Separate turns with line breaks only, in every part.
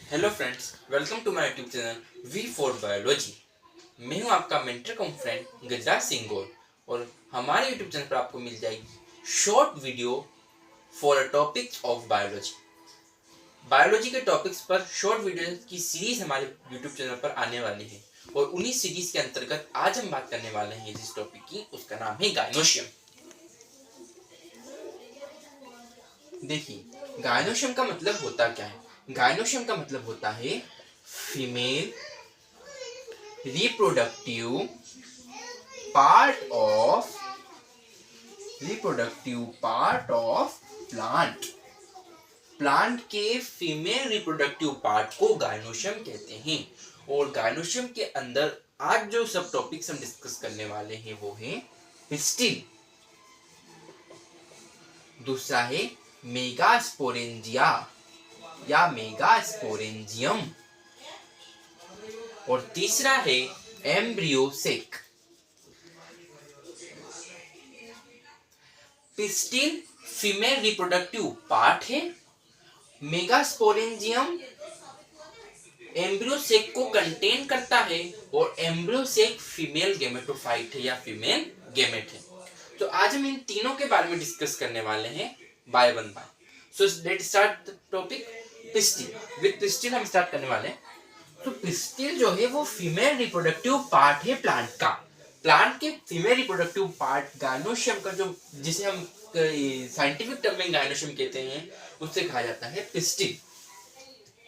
Hello friends, welcome to my YouTube channel V for biology. मैं हूं आपका mentor cum friend Gajraj Singh Gaur और हमारे यूट्यूब चैनल पर आपको मिल जाएगी short video for a topics of biology. Biology के टॉपिक्स पर शॉर्ट वीडियो की सीरीज हमारे यूट्यूब चैनल पर आने वाली है और उन्हीं सीरीज के अंतर्गत आज हम बात करने वाले हैं जिस टॉपिक की, उसका नाम है गायनोशियम। देखिए, गायनोशियम का मतलब होता क्या है। गायनोशियम का मतलब होता है female reproductive part of plant. Plant के फीमेल रिप्रोडक्टिव पार्ट को गायनोशियम कहते हैं। और गायनोशियम के अंदर आज जो सब टॉपिक्स हम डिस्कस करने वाले हैं वो है पिस्टिल, दूसरा है मेगास्पोरेंजिया या मेगास्पोरेंजियम और तीसरा है embryo sac. Pistil female reproductive part है, मेगास्पोरेंजियम एम्ब्रियोसेक को कंटेन करता है और एम्ब्रियोसेक फीमेल गेमेटोफाइट है या फीमेल गेमेट है। तो आज हम इन तीनों के बारे में डिस्कस करने वाले हैं by one by. So let's start the topic pistil. With pistil हम स्टार्ट करने वाले हैं। तो पिस्टिल जो है वो फीमेल रिप्रोडक्टिव पार्ट है प्लांट का। प्लांट के फीमेल रिप्रोडक्टिव पार्ट गायनोशियम का, जो जिसे हम साइंटिफिक टर्म में गायनोशियम कहते हैं, उससे कहा जाता है पिस्टिल।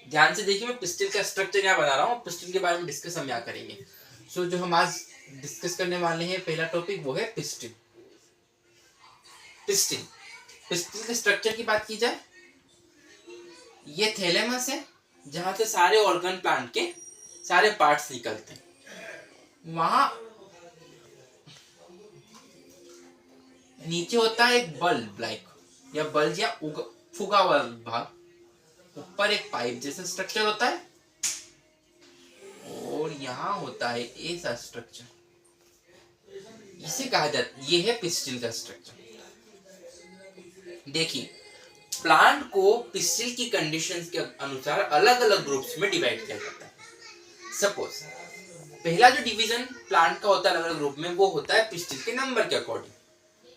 ध्यान से देखिए, मैं पिस्टिल का स्ट्रक्चर यहाँ बना रहा हूँ, पिस्टिल के बारे में डिस्कस हम यहाँ करेंगे। सो जो हम आज डिस्कस करने वाले हैं पहला टॉपिक वो है पिस्टिल। पिस्टिल पिस्टिल के स्ट्रक्चर की बात की जाए, ये थैलेमस है जहां से सारे ऑर्गन प्लांट के सारे पार्ट्स निकलते हैं। वहां नीचे होता है एक बल्ब या बल्ब या फुगा हुआ भाग, ऊपर एक पाइप जैसा स्ट्रक्चर होता है और यहाँ होता है ऐसा स्ट्रक्चर, इसे कहा जाता है, ये है पिस्टिल का स्ट्रक्चर। देखिए, प्लांट को पिस्टिल की कंडीशंस के अनुसार अलग अलग ग्रुप्स में डिवाइड किया जाता है। सपोज पहला जो डिवीजन प्लांट का होता है अलग अलग ग्रुप में, वो होता है पिस्टिल के नंबर के अकॉर्डिंग।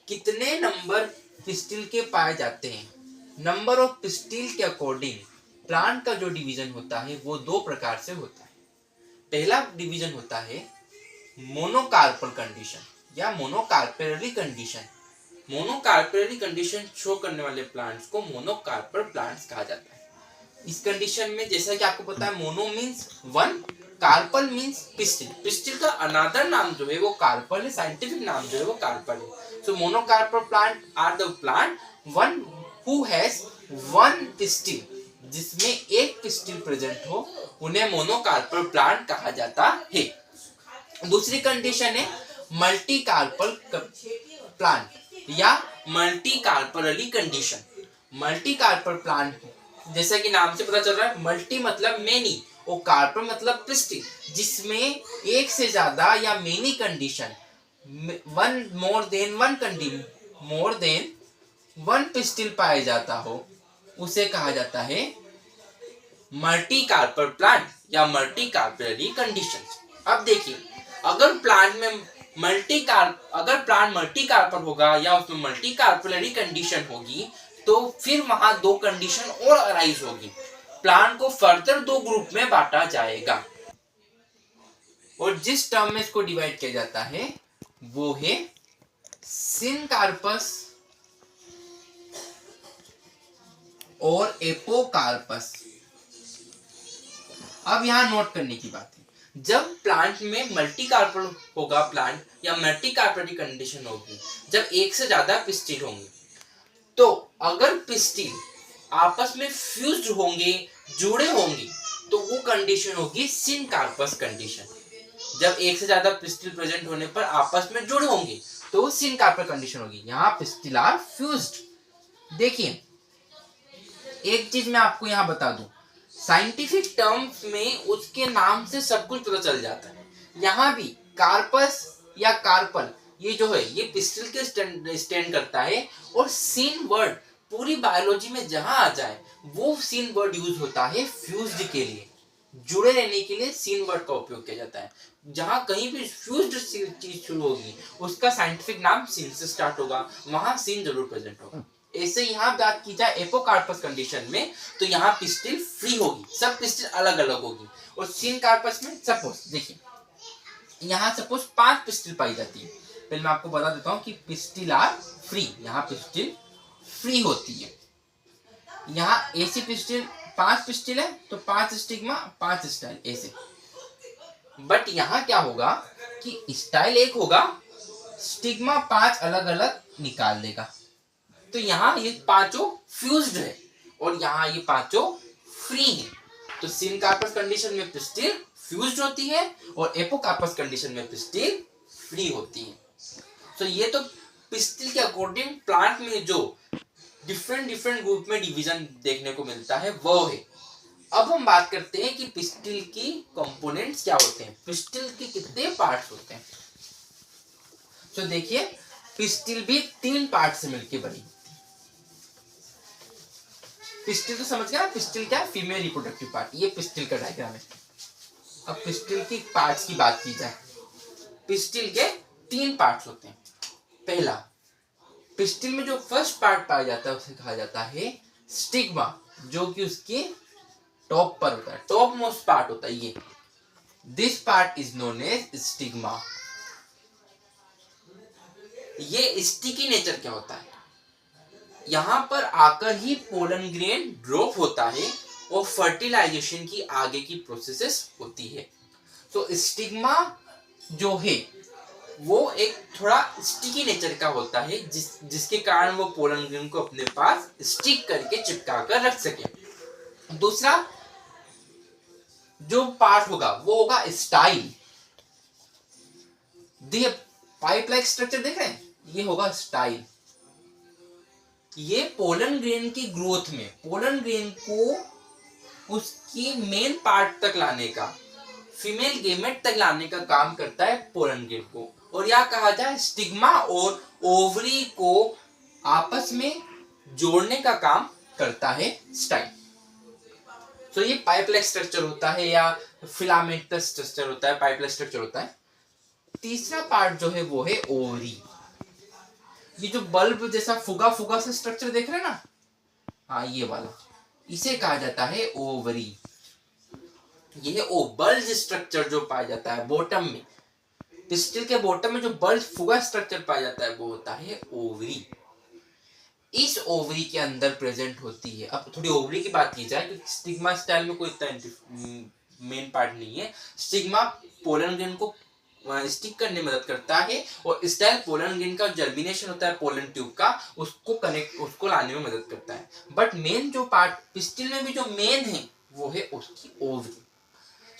कितने नंबर पिस्टिल के पाए जाते हैं, नंबर ऑफ पिस्टिल के अकॉर्डिंग प्लांट का जो डिवीजन होता है वो दो प्रकार से होता है। पहला डिवीजन होता है मोनोकार्पल कंडीशन या monocarpellary condition. Monocarpellary condition show करने वाले प्लांट्स को मोनोकार्पल प्लांट्स कहा जाता है। इस कंडीशन में जैसा कि आपको पता है, mono means one, carpel means pistil. Pistil का अनदर नाम जो है वो कार्पल है, साइंटिफिक नाम जो है वो कार्पल है। So monocarpel plant are the plant one who has one pistil, जिसमें एक पिस्टिल प्रेजेंट हो, उन्हें मोनोकार्पल प्लांट कहा जाता है। दूसरी कंडीशन है मल्टीकार्पल प्लांट या मल्टीकार्पलरी कंडीशन। मल्टीकार्पल प्लांट, जैसा कि नाम से पता चल रहा है, मल्टी मतलब मेनी और कार्पल मतलब पिस्टिल, जिसमें एक से ज्यादा या many condition, more than one pistil पाया जाता हो, उसे कहा जाता है मल्टीकार्पल प्लांट या मल्टीकार्पलरी कंडीशन। अब देखिए, अगर प्लांट मल्टीकार्पल होगा या उसमें मल्टीकार्पलरी कंडीशन होगी, तो फिर वहां दो कंडीशन और अराइज होगी। प्लांट को फर्दर दो ग्रुप में बांटा जाएगा और जिस टर्म में इसको डिवाइड किया जाता है वो है सिनकार्पस और एपोकार्पस। अब यहां नोट करने की बात है, जब प्लांट में मल्टीकार्पल होगा प्लांट या मल्टीकार्पलरी कंडीशन होगी, जब एक से ज्यादा पिस्टिल होंगे, तो अगर पिस्टिल आपस में फ्यूज्ड होंगे, जुड़े होंगे, तो वो कंडीशन होगी सिनकार्पस कंडीशन। जब एक से ज्यादा पिस्टिल प्रेजेंट होने पर आपस में जुड़े होंगे तो वो सिनकार्पल कंडीशन होगी। यहाँ पिस्टिल आर फ्यूज्ड। देखिए, एक चीज मैं आपको यहाँ बता दूं, साइंटिफिक टर्म्स में उसके नाम से सब कुछ पता चल जाता है। यहाँ भी कार्पस या कार्पल, ये जो है ये पिस्टिल के स्टैंड करता है और सिन वर्ड पूरी बायोलॉजी में जहां आ जाए वो सीन वर्ड यूज होता है फ्यूज्ड के लिए, जुड़े रहने के लिए सीन वर्ड का उपयोग किया जाता है। जहां कहीं भी फ्यूज्ड चीज शुरू होगी उसका साइंटिफिक नाम सीन से स्टार्ट होगा, वहां सीन जरूर प्रेजेंट होगा। ऐसे यहाँ बात की जाए एपोकार्पस कंडीशन में तो यहाँ पिस्टिल फ्री होगी, सब पिस्टिल अलग अलग होगी। और सीन कार्पस में सपोज देखिए यहाँ सपोज 5 पिस्टिल पाई जाती है। पहले मैं आपको बता देता हूँ कि पिस्टिल आर फ्री, यहाँ पिस्टिल फ्री होती है। यहाँ ऐसी पिस्टिल 5 पिस्टिल है तो 5 स्टिग्मा 5 स्टाइल ऐसे। बट यहाँ क्या होगा कि स्टाइल एक होगा, स्टिग्मा 5 अलग अलग निकाल देगा। तो यहाँ ये पांचों फ्यूज्ड है और यहाँ ये पांचों फ्री है। तो सीन कार्पस कंडीशन में पिस्टिल फ्यूज्ड होती है और एपोकार्पस कंडीशन में पिस्टिल फ्री होती है। तो ये तो पिस्टिल के अकॉर्डिंग प्लांट में जो डिफरेंट ग्रुप में डिवीजन देखने को मिलता है वो है। अब हम बात करते हैं कि पिस्टिल की कंपोनेंट्स क्या होते हैं, पिस्टिल के कितने पार्ट्स होते हैं। तो देखिए पिस्टिल भी 3 पार्ट से मिलकर बनी। पिस्टिल तो समझ गया ना, पिस्टिल क्या है, फीमेल रिप्रोडक्टिव पार्ट। ये पिस्टिल का डायग्राम है। अब पिस्टिल की पार्ट्स की बात की जाए, पिस्टिल के 3 पार्ट्स होते हैं। पहला, पिस्टिल में जो फर्स्ट पार्ट पाया जाता है उसे कहा जाता है स्टिग्मा, जो कि उसके टॉप पर होता है, टॉप मोस्ट पार्ट होता है ये। This part is known as stigma. ये स्टिकी नेचर क्या होता है, यहां पर आकर ही पोलन ग्रेन ड्रॉप होता है और फर्टिलाइजेशन की आगे की प्रोसेसेस होती है। तो स्टिग्मा जो है वो एक थोड़ा स्टिकी नेचर का होता है, जिसके कारण वो पोलन ग्रेन को अपने पास स्टिक करके चिपका कर रख सके। दूसरा जो पार्ट होगा वो होगा स्टाइल। पाइप लाइक स्ट्रक्चर देख रहे हैं, ये होगा स्टाइल। ये पोलन ग्रेन की ग्रोथ में पोलन ग्रेन को उसकी मेन पार्ट तक लाने का, फीमेल गेमेट तक लाने का काम करता है पोलन ग्रेन को। और या कहा जाए स्टिग्मा और ओवरी को आपस में जोड़ने का काम करता है स्टाइल। तो ये पाइप लाइक स्ट्रक्चर होता है या फिलामेंटस स्ट्रक्चर होता है, पाइप लाइक स्ट्रक्चर होता है। तीसरा पार्ट जो है वो है ओवरी। ये जो बल्ब जैसा फुगा फुगा सा स्ट्रक्चर देख रहे हैं ना, हाँ ये वाला, इसे कहा जाता है ओवरी। ये ओ बल्ज स्ट्रक्चर जो पाया जाता है बॉटम में, पिस्टिल के बॉटम में जो बल्ज फुगा स्ट्रक्चर पाया जाता है वो होता है ओवरी। इस ओवरी के अंदर प्रेजेंट होती है। अब थोड़ी ओवरी की बात की जाए तो स्टिग्मा स्टाइल में कोई इतना मेन पार्ट नहीं है। स्टिग्मा पोलन ग्रेन को स्टिक करने में मदद करता है और स्टाइल पोलन ग्रेन का जर्मिनेशन होता है पोलन ट्यूब का, उसको लाने में मदद करता है। बट मेन जो पार्ट पिस्टिल में भी जो मेन है वो है उसकी ओवरी।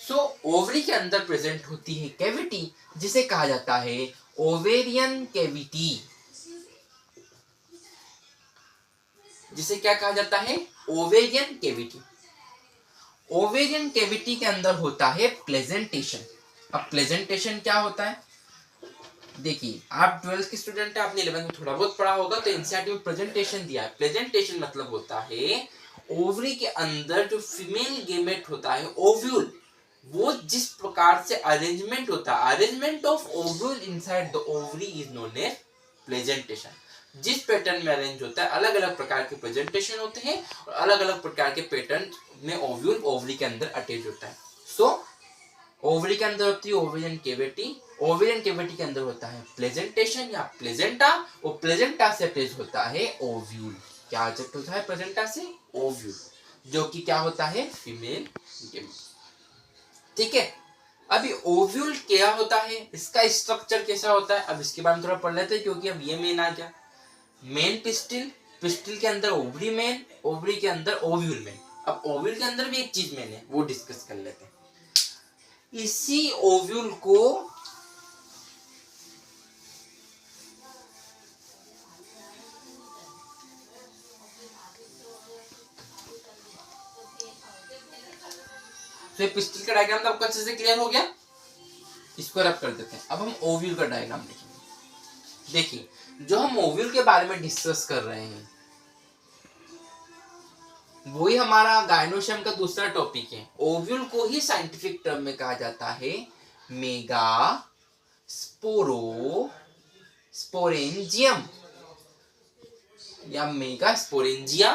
सो ओवरी के अंदर प्रेजेंट होती है कैविटी, जिसे कहा जाता है ओवेरियन कैविटी। जिसे क्या कहा जाता है, ओवेरियन कैविटी। ओवेरियन कैविटी के अंदर होता है प्लेजेंटेशन। अब प्लेजेंटेशन क्या होता है, देखिए आप 12th के स्टूडेंट है, आपने 11th में थोड़ा बहुत पढ़ा होगा तो एनसीईआरटी में प्रेजेंटेशन दिया है। प्लेजेंटेशन मतलब होता है ओवरी के अंदर जो फीमेल गेमेट होता है ओव्यूल, वो जिस प्रकार से अरेंजमेंट होता है, arrangement of ovule inside the ovary is known as placentation. जिस पैटर्न में अरेंज होता है, अलग अलग प्रकार के प्रेजेंटेशन होते हैं और अलग अलग प्रकार के पैटर्न में ओव्यूल ओवरी के अंदर अटैच होता है। सो ओवरी के अंदर होती है ओवेरियन कैविटी, ओवेरियन कैविटी के अंदर होता है प्लेजेंटेशन या प्लेजेंटा, और प्लेजेंटा से अटैच होता है ओव्यूल। क्या अटैच होता है प्लेजेंटा से, ओव्यूल, जो कि क्या होता है फीमेल गेमेट। ठीक है, अभी ओव्यूल क्या होता है, इसका स्ट्रक्चर कैसा होता है, अब इसके बारे में थोड़ा पढ़ लेते हैं क्योंकि अब ये मेन आ गया। मेन पिस्टिल, पिस्टिल के अंदर ओवरी मेन, ओवरी के अंदर ओव्यूल मेन। अब ओव्यूल के अंदर भी एक चीज मेन है, वो डिस्कस कर लेते हैं। इसी ओव्यूल को तो पिस्टिल का डायग्राम तो आपको अच्छे से क्लियर हो गया, इसको रब कर देते हैं। अब हम ओव्यूल का डायग्राम देखेंगे। देखिए जो हम ओव्यूल के बारे में डिस्कस कर रहे हैं, वही हमारा गायनोशम का दूसरा टॉपिक है। ओव्यूल को ही साइंटिफिक टर्म में कहा जाता है मेगा स्पोरेंजियम या मेगा स्पोरेंजिया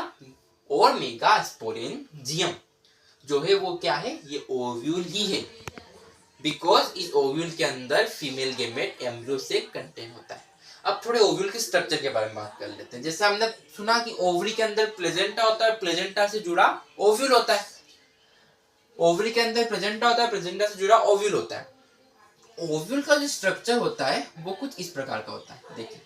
और मेगा स्पोरेंजियम जो है वो क्या है, ये ओव्यूल ही है। बिकॉज इस ओव्यूल के अंदर फीमेल गेमेट एम्ब्रियो से कंटेन होता है। अब थोड़े ओव्यूल के स्ट्रक्चर के बारे में बात कर लेते हैं। जैसे हमने सुना कि ओवरी के अंदर प्लेजेंटा होता है, प्लेजेंटा से जुड़ा ओव्यूल होता है। ओवरी के अंदर प्लेजेंटा होता है, प्लेजेंटा से जुड़ा ओव्यूल होता है। ओव्यूल का जो स्ट्रक्चर होता है वो कुछ इस प्रकार का होता है, देखिए।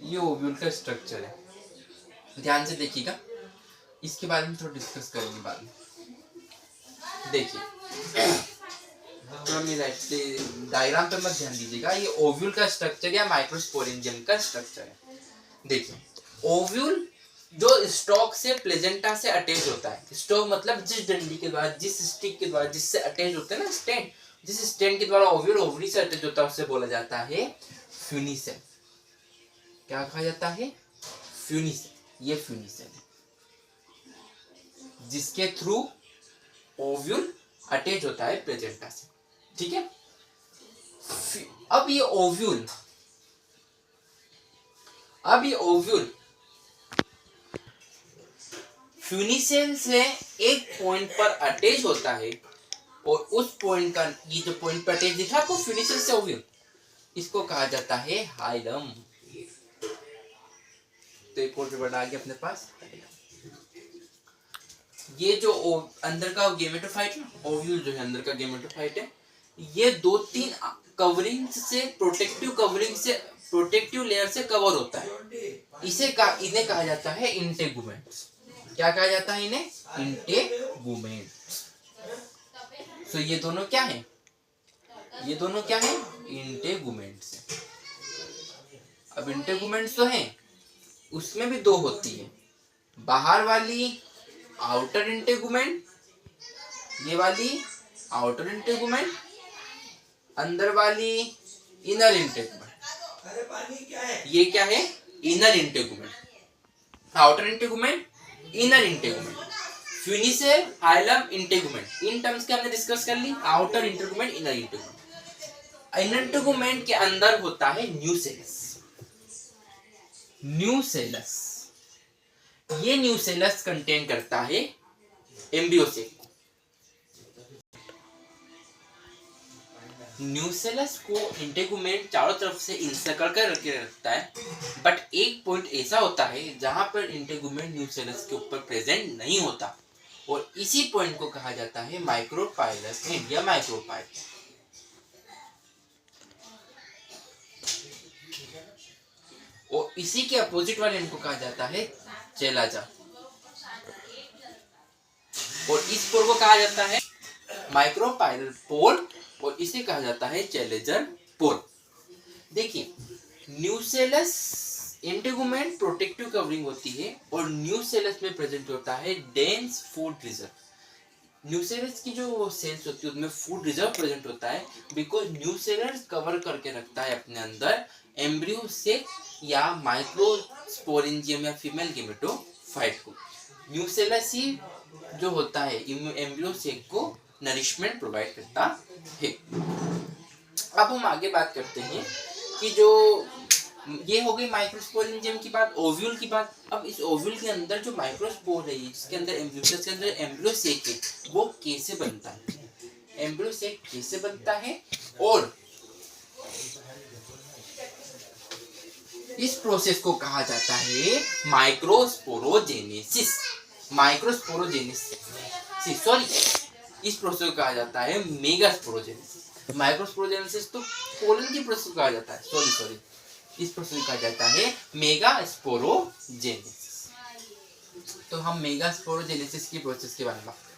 ये ओव्यूल का स्ट्रक्चर है, ध्यान से देखिएगा। इसके बारे में थोड़ा डिस्कस करेंगे बाद में। देखिए डायग्राम पर मत ध्यान दीजिएगा। ये ओव्यूल का स्ट्रक्चर या माइक्रोस्पोरेंजियम का स्ट्रक्चर है। देखिए ओव्यूल जो स्टॉक से प्लेजेंटा से अटैच होता है। स्टॉक मतलब जिस डंडी के द्वारा, जिस स्टिक के द्वारा जिससे अटैच होते हैं ना स्टैंड, जिस स्टैंड के द्वारा ओव्यूल ओवरी से अटैच होता है उससे बोला जाता है फ्यूनिसेल। क्या कहा जाता है, फ्यूनिसेल। ये फ्यूनिसेल है जिसके थ्रू ओव्यूल अटैच होता है प्लेजेंटा से, ठीक है। अब ये ओव्यूल फ्यूनिसेल से एक पॉइंट पर अटैच होता है और उस पॉइंट का, ये जो पॉइंट पर अटैच दिखा आपको फ्यूनिसेल से ओव्यूल, इसको कहा जाता है हाइलम। तो एक और वर्ड आ गया अपने पास। ये जो अंदर का गेमेटोफाइट ना, ओव्यूल जो है अंदर का गेमेटोफाइट है, ये 2-3 कवरिंग से, प्रोटेक्टिव लेयर से कवर होता है। इन्हें कहा जाता है इंटेगुमेंट्स। क्या कहा जाता है इन्हें, इंटेगुमेंट्स। तो ये दोनों क्या है, इंटेगुमेंट्स है। अब इंटेगुमेंट्स तो हैं, उसमें भी दो होती है। बाहर वाली आउटर इंटेगुमेंट, ये वाली आउटर इंटेगुमेंट, अंदर वाली इनर इंटेगुमेंट। ये क्या है, inner integument, outer integument, inner integument. Funicle, hilum, integument, in terms के हमने डिस्कस कर ली। Outer integument, inner integument. Inner integument के अंदर होता है न्यूसेलस। ये न्यूसेलस कंटेन करता है एम्ब्रियो सेक। न्यूसेलस को इंटेगुमेंट चारों तरफ से इंसर्कल कर रखता है, बट एक पॉइंट ऐसा होता है जहां पर इंटेगुमेंट न्यूसेलस के ऊपर प्रेजेंट नहीं होता, और इसी पॉइंट को कहा जाता है माइक्रोपाइलस एंड या माइक्रोपाइल। और इसी के अपोजिट वाले एंड को कहा जाता है चेलाजा, और इस पोल को कहा जाता है माइक्रोपाइलर पोल, और इसे कहा जाता है चेलेजर पोल। देखिए न्यूसेलस इंटेगुमेंट प्रोटेक्टिव कवरिंग होती है, और न्यूसेलस में प्रेजेंट होता है डेंस फूड रिजर्व। न्यूसेलस की जो सेल्स होती है उसमें फूड रिजर्व प्रेजेंट होता है, बिकॉज न्यूसेलस कवर करके रखता है अपने अंदर एम्ब्रियो सेक या माइक्रोस्पोरेंजियम या फीमेल गेमेटोफाइट को। न्यूसेलस ही जो होता है एम्ब्रियो सेक को नरिशमेंट प्रोवाइड करता है। अब हम आगे बात करते हैं कि जो ये हो गई माइक्रोस्पोरेंजियम की बात, ओव्यूल की बात। अब इस ओव्यूल के अंदर जो माइक्रोस्पोर है, जिसके अंदर एम्ब्रियो सेक है, वो कैसे बनता है, एम्ब्रियो सेक कैसे बनता है, और इस प्रोसेस को कहा जाता है माइक्रोस्पोरोजेनेसिस। माइक्रोस्पोरोजेनेसिस, सॉरी इस प्रोसेस को कहा जाता है मेगास्पोरोजेनेसिस। माइक्रोस्पोरोजेनेसिस तो पोलन की प्रोसेस को कहा जाता है, सॉरी इस प्रोसेस को कहा जाता है मेगास्पोरोजेनेसिस। तो हम मेगास्पोरोजेनेसिस की प्रोसेस के बारे में बात करते हैं।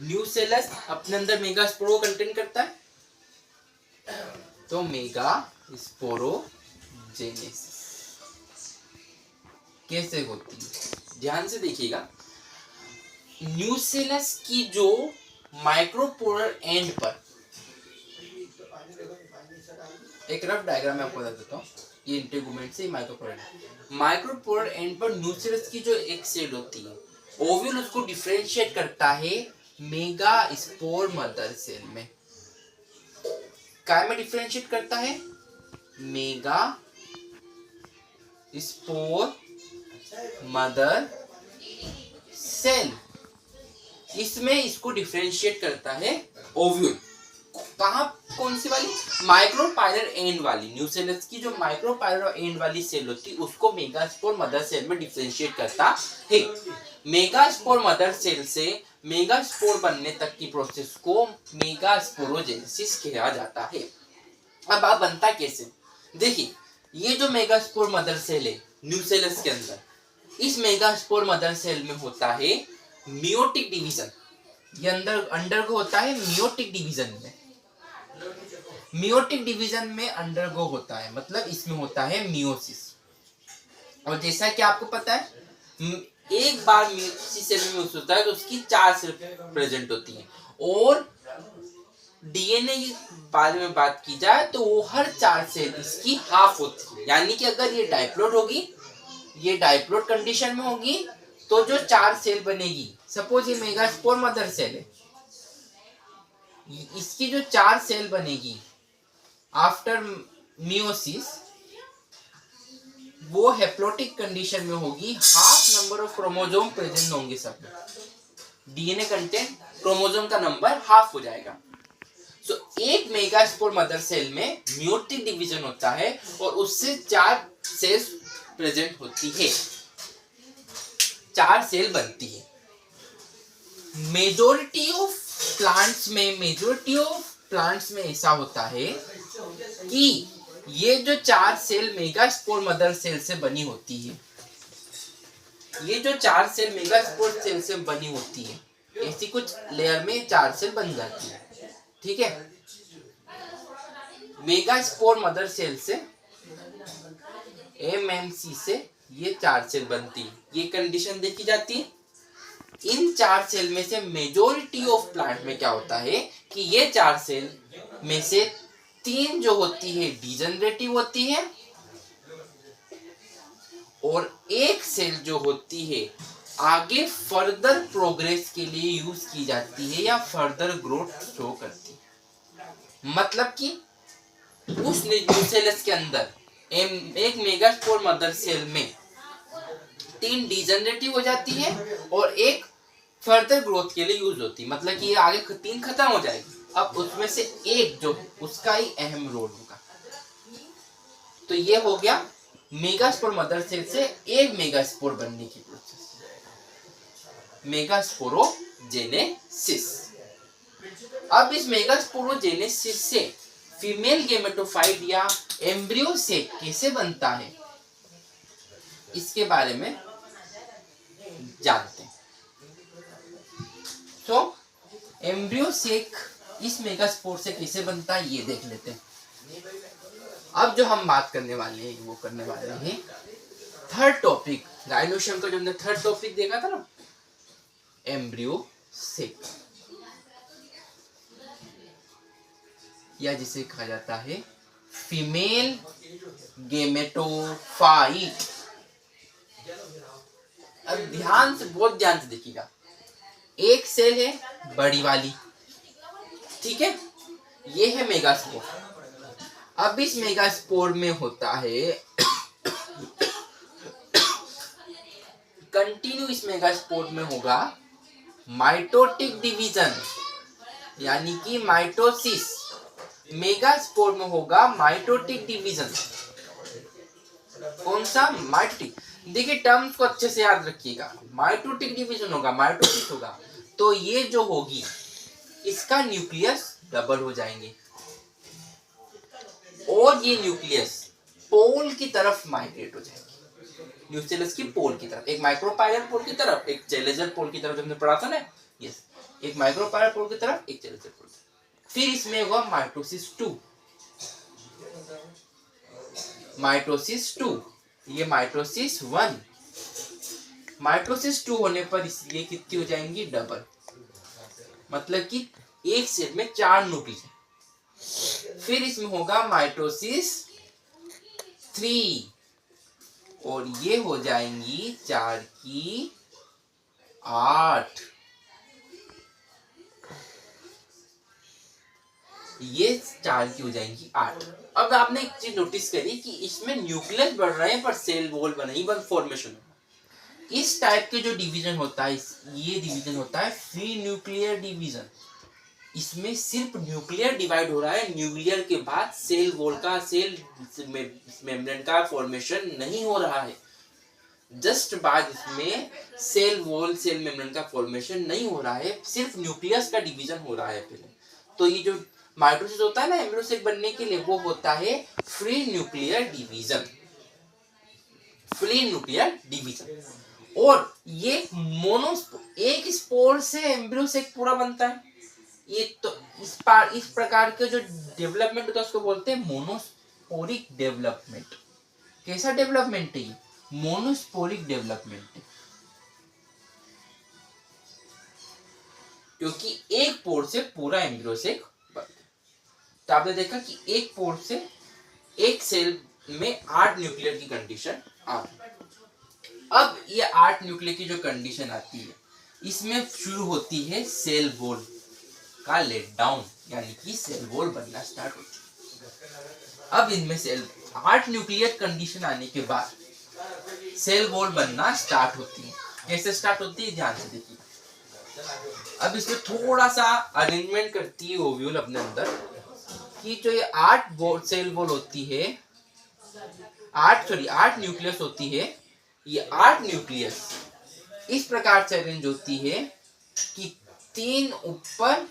न्यूसेलस अपने अंदर मेगास्पोरो कंटेन करता है, तो मेगास्पोरोजेनेसिस कैसे होती है, ध्यान से देखिएगा। न्यूसेलस की जो माइक्रोपोलर एंड पर, एक रफ डायग्राम मैं आपको बता देता हूँ, ये इंटेगुमेंट से माइक्रोपोलर एंड पर न्यूसेलस की जो एक सेल होती है, ओव्यूल उसको डिफरेंशिएट करता है मेगास्पोर मदर सेल में। काय में डिफरेंशिएट करता है? मेगास्पोर मदर सेल, इसमें इसको डिफरेंशिएट करता है ओव्यूल। कहाँ, कौन सी वाली? माइक्रोपाइलर एंड वाली। न्यूसेलस की जो माइक्रोपाइलर एंड वाली सेल होती है उसको मेगास्पोर मदर सेल में डिफरेंशिएट करता है। मेगास्पोर मदर सेल से मेगास्पोर बनने तक की प्रोसेस को मेगास्पोरोजेनेसिस कहा जाता है। अब आप बनता कैसे? देखिए, ये जो मेगास्पोर मदर सेल है न्यूसेलस के अंदर, इस मेगास्पोर मदर सेल में होता है मियोटिक डिवीजन। ये अंडरगो होता है मियोटिक डिवीजन में। मियोटिक डिवीजन में अंडरगो होता है, मतलब इसमें होता है मियोसिस। और जैसा कि आपको पता है, एक बार मियोसिस सेल में होता है तो उसकी 4 सेल प्रेजेंट होती हैं, और डीएनए के बारे में बात की जाए तो वो हर 4 सेल इसकी हाफ होती है। यानी कि अगर ये डाइप्लोइड होगी, ये डाइप्लोइड कंडीशन में होगी, तो जो 4 सेल बनेगी, सपोज ये मेगास्पोर मदर सेल है, इसकी जो 4 सेल बनेगी आफ्टर मियोसिस, वो हेप्लोटिक कंडीशन में होगी। Half number of chromosome present होंगे सब में, डीएनए कंटेंट, क्रोमोसोम का नंबर हाफ हो जाएगा। सो एक मेगास्पोर मदर सेल में मियोटिक डिवीजन होता है और उससे 4 सेल्स प्रेजेंट होती है, 4 सेल बनती है। मेजॉरिटी ऑफ प्लांट्स में ऐसा होता है कि ये जो 4 सेल मेगास्पोर मदर सेल से बनी होती है, ये जो 4 सेल मेगास्पोर सेल से बनी होती है, ऐसी कुछ लेयर में 4 सेल बन जाती है। ठीक है, मेगास्पोर मदर सेल से, एमएमसी से ये 4 सेल बनती है। ये कंडीशन देखी जाती है। इन 4 सेल में से मेजॉरिटी ऑफ प्लांट में क्या होता है कि ये 4 सेल में से 3 जो होती है डिजेनरेटिव होती है, और 1 सेल जो होती है आगे फर्दर प्रोग्रेस के लिए यूज की जाती है या फर्दर ग्रोथ शो करती है। मतलब कि उस न्यूसेलस के अंदर एक मेगास्पोर मदर सेल में 3 डिजेनरेटिव हो जाती है और 1 फर्दर ग्रोथ के लिए यूज होती है। मतलब कि ये आगे 3 खत्म हो जाएगी, अब उसमें से 1 जो उसका ही अहम रोल होगा। तो ये हो गया मेगास्पोर मदर सेल से एक मेगास्पोर बनने की प्रोसेस, मेगास्पोरोजेनेसिस। अब इस मेगास्पोरोजेनेसिस से फीमेल गेमेटोफाइट या एम्ब्रियो सेक कैसे बनता है, इसके बारे में जानते हैं। तो एम्ब्रियो सेक इस मेगास्पोर से कैसे बनता है ये देख लेते हैं। अब जो हम बात करने वाले हैं वो करने वाले हैं थर्ड टॉपिक, गाइनोशियम का जो हमने थर्ड टॉपिक देखा था ना, एम्ब्रियो सेक, या जिसे कहा जाता है फीमेल गेमेटोफाइट। अब ध्यान से, बहुत ध्यान से देखिएगा, एक सेल है बड़ी वाली, ठीक है, ये है मेगास्पोर। अब इस मेगास्पोर में होता है कंटिन्यू, इस मेगास्पोर में होगा माइटोटिक डिवीजन, यानी कि माइटोसिस। मेगास्पोर में होगा माइटोटिक डिवीजन। कौन सा? माइटोटिक। देखिए टर्म्स को अच्छे से याद रखिएगा, माइटोटिक डिवीजन होगा, माइटोसिस होगा, तो ये जो होगी इसका न्यूक्लियस डबल हो जाएंगे और ये न्यूक्लियस पोल की तरफ माइग्रेट हो जाएंगे, न्यूक्लियस की पोल की तरफ, एक माइक्रोपाइलर पोल की तरफ, एक चेलेजर पोल की तरफ, हमने पढ़ा था ना, यस, एक माइक्रोपाइलर पोल की तरफ, एक चेलेजर पोल की तरफ। फिर इसमें होगा माइटोसिस 2, माइटोसिस 2, ये माइटोसिस 1, माइटोसिस 2 होने पर ये कितनी हो जाएंगी, डबल, मतलब कि एक सेल में 4 न्यूक्लियस। फिर इसमें होगा माइटोसिस 3 और ये हो जाएंगी 4 की 8, ये 4 की हो जाएंगी 8। अब आपने एक चीज नोटिस करी कि इसमें न्यूक्लियस बढ़ रहे हैं पर सेल वॉल बना ही बन फॉर्मेशन। इस टाइप के जो डिवीजन होता है, ये डिवीजन होता है फ्री न्यूक्लियर डिवीजन। इसमें सिर्फ न्यूक्लियर डिवाइड हो रहा है, न्यूक्लियर के बाद सेल वॉल का, सेल मेम्ब्रेन का फॉर्मेशन नहीं हो रहा है। जस्ट बाद इसमें सेल वॉल, सेल मेम्ब्रेन का फॉर्मेशन नहीं हो रहा है, सिर्फ न्यूक्लियस का डिवीजन हो रहा है पहले। तो ये जो माइटोसिस होता है ना एम्ब्रियो बनने के लिए, वो होता है free nuclear division, free nuclear division. और ये एक स्पोर से एम्ब्रियो पूरा बनता है। ये तो इस प्रकार के जो डेवलपमेंट होता है उसको बोलते हैं मोनोस्पोरिक डेवलपमेंट। कैसा डेवलपमेंट है ये? मोनोस्पोरिक डेवलपमेंट, क्योंकि एक पोर से पूरा एम्ब्रियो बनता है। तो आपने देखा कि एक पोर से एक सेल में 8 न्यूक्लियर की कंडीशन आती है। अब ये 8 न्यूक्लियर की जो कंडीशन आती है, इसमें शुरू होती है सेल वॉल का लेट डाउन, यानी कि सेल वॉल बनना स्टार्ट होती है। अब इनमें से 8 न्यूक्लियर कंडीशन आने के बाद सेल वॉल बनना स्टार्ट होती है। कैसे स्टार्ट होती है, ध्यान से देखिए। अब इसमें थोड़ा सा अरेंजमेंट करती है ओव्यूल अपने अंदर, कि जो ये 8 सेल वॉल होती है, 8 न्यूक्लियस होती है, ये 8 न्यूक्लियस इस प्रकार से अरेंज होती है कि 3 ऊपर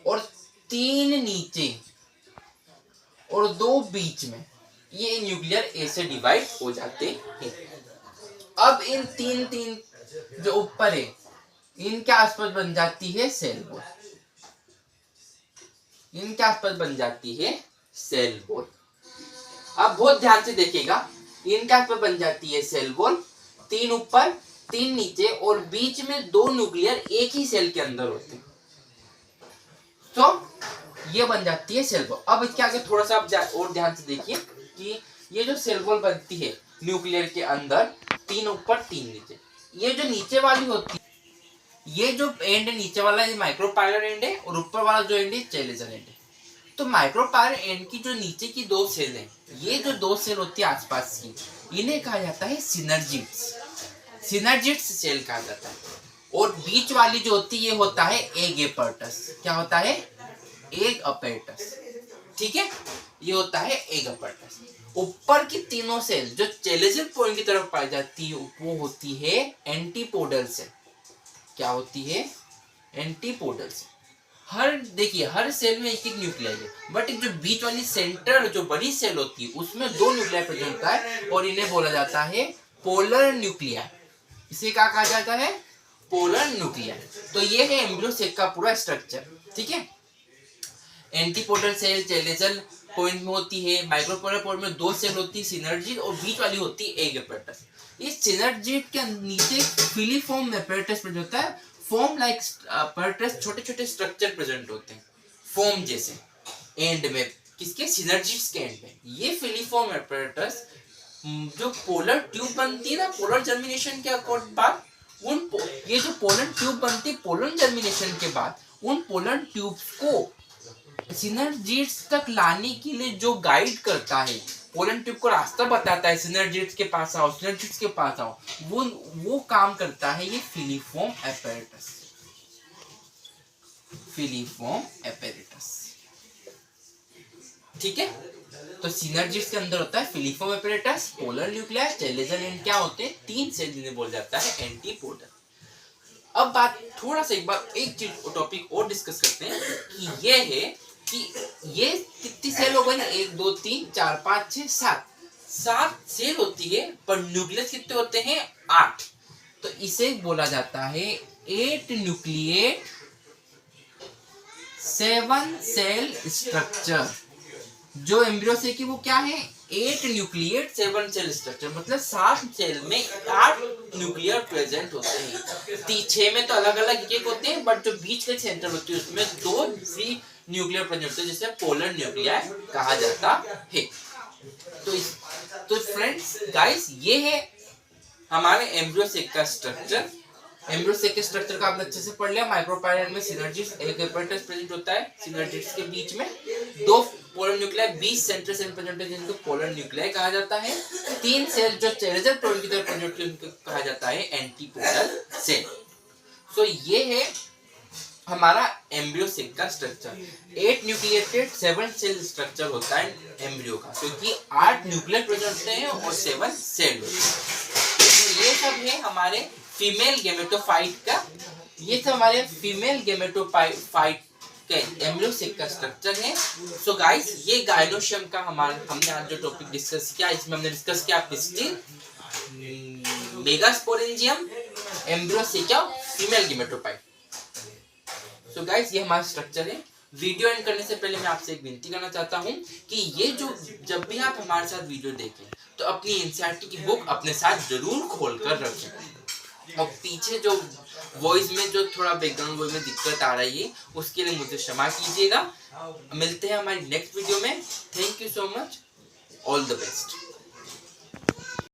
और 3 नीचे और 2 बीच में, ये न्यूक्लियर ऐसे डिवाइड हो जाते हैं। अब इन 3 जो ऊपर है, इनके आसपास बन जाती है सेल वॉल, इनके आसपास बन जाती है सेल वॉल। अब बहुत ध्यान से देखिएगा, इनके आसपास बन जाती है सेल वॉल, 3 ऊपर 3 नीचे और बीच में 2 न्यूक्लियर एक ही सेल के अंदर होते हैं, तो ये बन जाती है सेल वॉल। अब इसके आगे थोड़ा सा आप और ध्यान से देखिए कि ये जो सेल वॉल बनती है न्यूक्लियर के अंदर, 3 ऊपर 3 नीचे, ये जो नीचे वाली होती है, ये जो एंड नीचे वाला माइक्रोपाइलर एंड है और ऊपर वाला जो एंड है चेलेजर एंड है। तो माइक्रोपाइलर एंड की जो नीचे की 2 सेल है, ये जो 2 सेल होती है आसपास की, इन्हें कहा जाता है सिनर्जिड्स, सिनर्जिड्स सेल कहा जाता है। और बीच वाली जो होती है ये होता है एग अपैरेटस। क्या होता है? एग अपैरेटस, ठीक है, ये होता है एग अपैरेटस। ऊपर की तीनों सेल जो चेलेजर पॉइंट की तरफ पाई जाती है, वो होती है एंटीपोडल सेल। क्या होती है? Antipodal cell. देखिए हर सेल में एक एक न्यूक्लियर है, बट जो बीच वाली सेंटर जो बड़ी सेल होती है उसमें 2 न्यूक्लियर प्रेजेंट होता है और इन्हें बोला जाता है पोलर न्यूक्लियर। इसे क्या कहा जाता है? Polar nuclear. तो ये है एम्ब्रियो सेल का पूरा स्ट्रक्चर, ठीक है। एंटीपोडल सेल चेलेजर पॉइंट में होती है, माइक्रोपोलर पॉइंट में 2 सेल होती है सिनर्जिड, और बीच वाली होती है एग अपैरेटस। इस सिनर्जिड के नीचे फिलीफॉर्म अपैरेटस प्रेजेंट होता है। फॉर्म लाइक अपैरेटस, छोटे छोटे स्ट्रक्चर प्रेजेंट होते हैं फॉर्म जैसे एंड में, किसके? सिनर्जिड्स के एंड में। ये फिलीफॉर्म अपैरेटस जो पोलर ट्यूब बनती है ना पोलर जर्मिनेशन के बाद, ये जो पोलर ट्यूब बनती है पोलर जर्मिनेशन के बाद, उन पोलर ट्यूब्स को सिनर्जिड्स तक लाने के लिए जो गाइड करता है, पोलन ट्यूब को रास्ता बताता है, सिनर्जिड्स के पास आओ, सिनर्जिड्स के पास आओ, वो काम करता है ये फिलीफॉर्म अपैरेटस, फिलीफॉर्म अपैरेटस। ठीक है। तो सिनर्जिड्स के अंदर होता है filiform apparatus, polar nucleus, टेलोजर and क्या होते हैं, 3 सेल जिन्हें बोला जाता है एंटीपोडल। अब बात थोड़ा सा एक चीज टॉपिक और डिस्कस करते हैं कि ये है कि ये कितनी सेल हो गई, 1 2 3 4 5 6 7 सेल होती है, पर न्यूक्लियस कितने होते हैं, 8। तो इसे बोला जाता है 8 न्यूक्लिएट 7 सेल स्ट्रक्चर। जो एम्ब्रियो से कि वो क्या है, 8 न्यूक्लिएट 7 सेल स्ट्रक्चर, मतलब 7 सेल में 8 न्यूक्लियर प्रेजेंट होते हैं। 6 में तो अलग अलग एक होते हैं, बट जो बीच के सेंटर होती है उसमें 2 फ्री न्यूक्लियर प्रेजेंट होते हैं, जिसे पोलर न्यूक्लियर कहा जाता है। तो फ्रेंड्स गाइस, ये है हमारे एम्ब्रियो सेक का स्ट्रक्चर। एम्ब्रियो सेक के स्ट्रक्चर का आपने अच्छे से पढ़ लिया। माइक्रोपाइलर में सिनर्जिड्स, एक एपरेटस प्रेजेंट होता है, सिनर्जिड्स के बीच में 2 polar nuclei, 20 central cell present है जिनको पोलर न्यूक्लियाई कहा जाता है। 3 सेल जो टेलोजर प्रोटीन की तरह प्रेजेंट है उनको कहा जाता है एंटीपोडल सेल। सो ये है हमारा एम्ब्रियो सेक का स्ट्रक्चर। 8 न्यूक्लिएटेड 7 सेल स्ट्रक्चर होता है एम्ब्रियो का, क्योंकि 8 न्यूक्लियर प्रेजेंट होते हैं और 7 सेल होते हैं। तो ये सब है हमारे फीमेल गेमेटोफाइट का, ये सब हमारे फीमेल गेमेटोफाइट के एम्ब्रियो सेक का स्ट्रक्चर है। सो गाइस, ये गायनोशियम का हमने आज जो टॉपिक डिस्कस किया, इसमें हमने डिस्कस किया pistil, megasporangium, embryo sac female gametophyte. So guys, ये हमारा स्ट्रक्चर है। वीडियो एंड करने से पहले मैं आपसे एक विनती करना चाहता हूँ कि ये जो जब भी आप हमारे साथ वीडियो देखें तो अपनी एनसीईआरटी की बुक अपने साथ जरूर खोल कर रखें। और पीछे जो वॉइस में जो थोड़ा बैकग्राउंड वॉइस में दिक्कत आ रही है उसके लिए मुझे क्षमा कीजिएगा। मिलते हैं हमारी नेक्स्ट वीडियो में। Thank you so much, all the best.